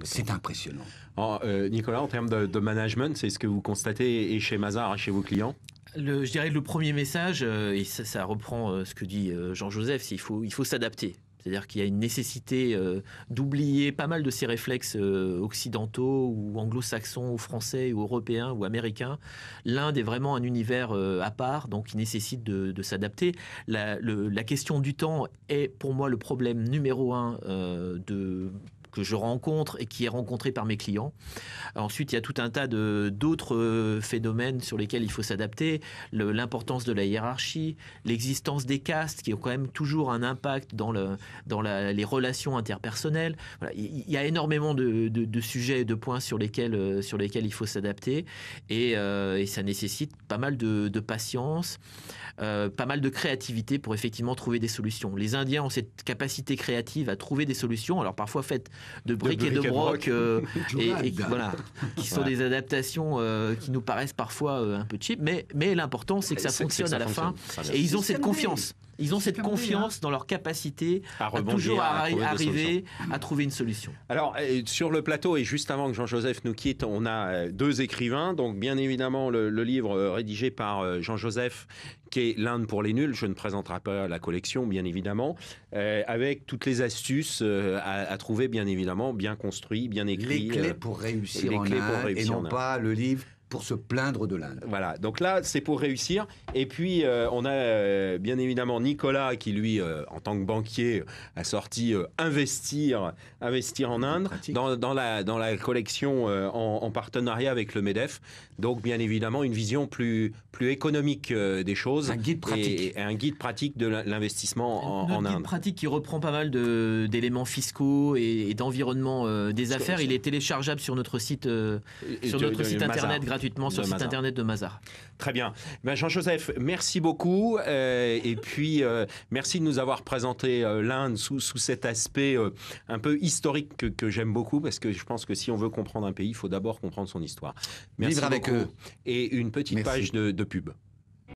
C'est impressionnant. Nicolas, en termes de management, c'est ce que vous constatez et chez Mazars et chez vos clients? Je dirais que le premier message, et ça reprend ce que dit Jean-Joseph, c'est qu'il faut s'adapter. C'est-à-dire qu'il y a une nécessité d'oublier pas mal de ces réflexes occidentaux ou anglo-saxons ou français ou européens ou américains. L'Inde est vraiment un univers à part, donc il nécessite de s'adapter. La question du temps est pour moi le problème numéro un que je rencontre et qui est rencontré par mes clients. Ensuite, il y a tout un tas d'autres phénomènes sur lesquels il faut s'adapter. L'importance de la hiérarchie, l'existence des castes qui ont quand même toujours un impact dans les relations interpersonnelles. Voilà, il y a énormément de sujets et de points sur lesquels il faut s'adapter et ça nécessite pas mal de patience, pas mal de créativité pour effectivement trouver des solutions. Les Indiens ont cette capacité créative à trouver des solutions, alors parfois faites de briques et de broc, voilà, qui sont des adaptations qui nous paraissent parfois un peu cheap, mais l'important c'est que ça fonctionne à la fin, et ils ont cette confiance. Ils ont cette confiance dans leur capacité à toujours arriver à trouver une solution. Alors, sur le plateau, et juste avant que Jean-Joseph nous quitte, on a deux écrivains. Donc, bien évidemment, le livre rédigé par Jean-Joseph, qui est l'Inde pour les nuls. Je ne présenterai pas la collection, bien évidemment, avec toutes les astuces à trouver, bien évidemment, bien construit, bien écrit. Les clés pour réussir en Inde, et non pas le livre pour se plaindre de l'Inde. Voilà, donc là, c'est pour réussir. Et puis, on a bien évidemment Nicolas qui, lui, en tant que banquier, a sorti investir en Inde dans la collection en partenariat avec le MEDEF. Donc, bien évidemment, une vision plus économique des choses. Un guide pratique. Et un guide pratique de l'investissement en Inde. Un guide pratique qui reprend pas mal d'éléments fiscaux et d'environnement des affaires. Il est téléchargeable sur notre site, internet gratuitement. Sur le site internet de Mazars. Très bien. Ben Jean-Joseph, merci beaucoup. Et puis, merci de nous avoir présenté l'Inde sous cet aspect un peu historique que j'aime beaucoup, parce que je pense que si on veut comprendre un pays, il faut d'abord comprendre son histoire. Merci Vivre avec beaucoup. eux. Et une petite page de pub.